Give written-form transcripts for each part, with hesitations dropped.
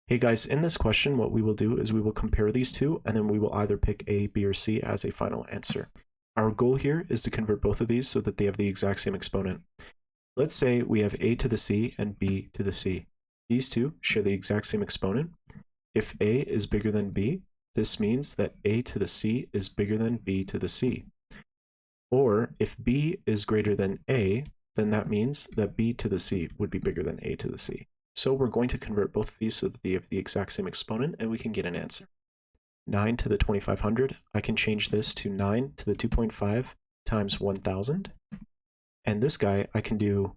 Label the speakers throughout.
Speaker 1: Hey guys, in this question, what we will do is we will compare these two, and then we will either pick A, B, or C as a final answer. Our goal here is to convert both of these so that they have the exact same exponent. Let's say we have A to the C and B to the C. These two share the exact same exponent. If A is bigger than B, this means that A to the C is bigger than B to the C. Or if B is greater than A, then that means that B to the C would be bigger than A to the C. So we're going to convert both of these so that they have the exact same exponent and we can get an answer. 9 to the 2500, I can change this to 9 to the 2.5 times 1000. And this guy, I can do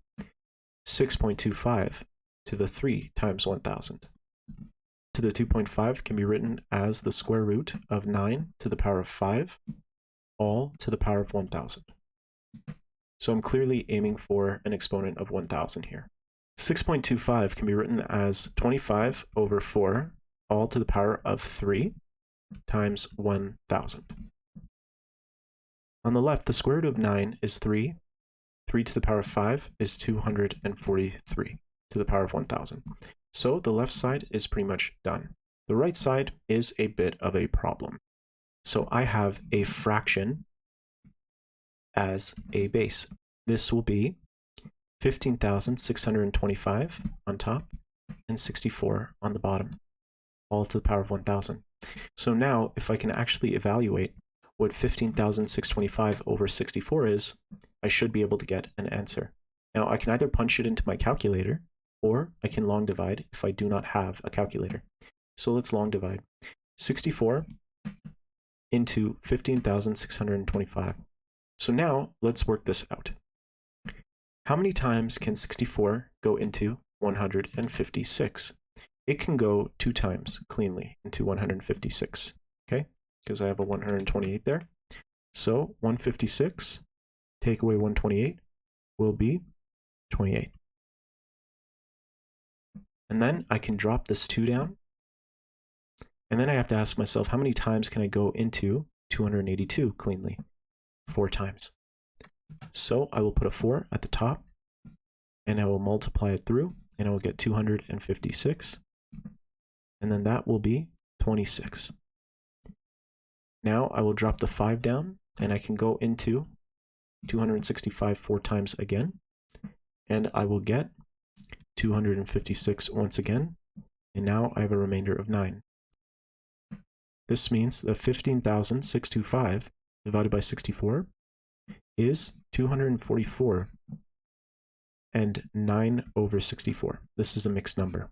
Speaker 1: 6.25 to the 3 times 1000. To the 2.5 can be written as the square root of 9 to the power of 5, all to the power of 1000. So I'm clearly aiming for an exponent of 1000 here. 6.25 can be written as 25 over 4, all to the power of 3 times 1000. On the left, the square root of 9 is 3. 3 to the power of 5 is 243 to the power of 1000. So the left side is pretty much done. The right side is a bit of a problem. So I have a fraction as a base. This will be 15,625 on top and 64 on the bottom, all to the power of 1000. So now if I can actually evaluate what 15,625 over 64 is, I should be able to get an answer. Now I can either punch it into my calculator or I can long divide if I do not have a calculator. So let's long divide. 64 into 15,625. So now let's work this out. How many times can 64 go into 156? It can go 2 times cleanly into 156, okay? Because I have a 128 there. So 156, take away 128, will be 28. And then I can drop this 2 down. And then I have to ask myself, how many times can I go into 282 cleanly? 4 times. So I will put a 4 at the top, and I will multiply it through, and I will get 256. And then that will be 26. Now I will drop the 5 down, and I can go into 265 4 times again, and I will get 256 once again, and now I have a remainder of 9. This means that 15,625 divided by 64 is 244 and 9 over 64. This is a mixed number.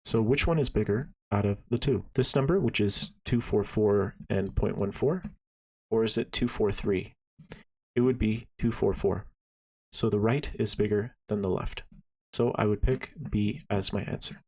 Speaker 1: So which one is bigger out of the two? This number, which is 244 and 0.14, or is it 243? It would be 244. So the right is bigger than the left. So I would pick B as my answer.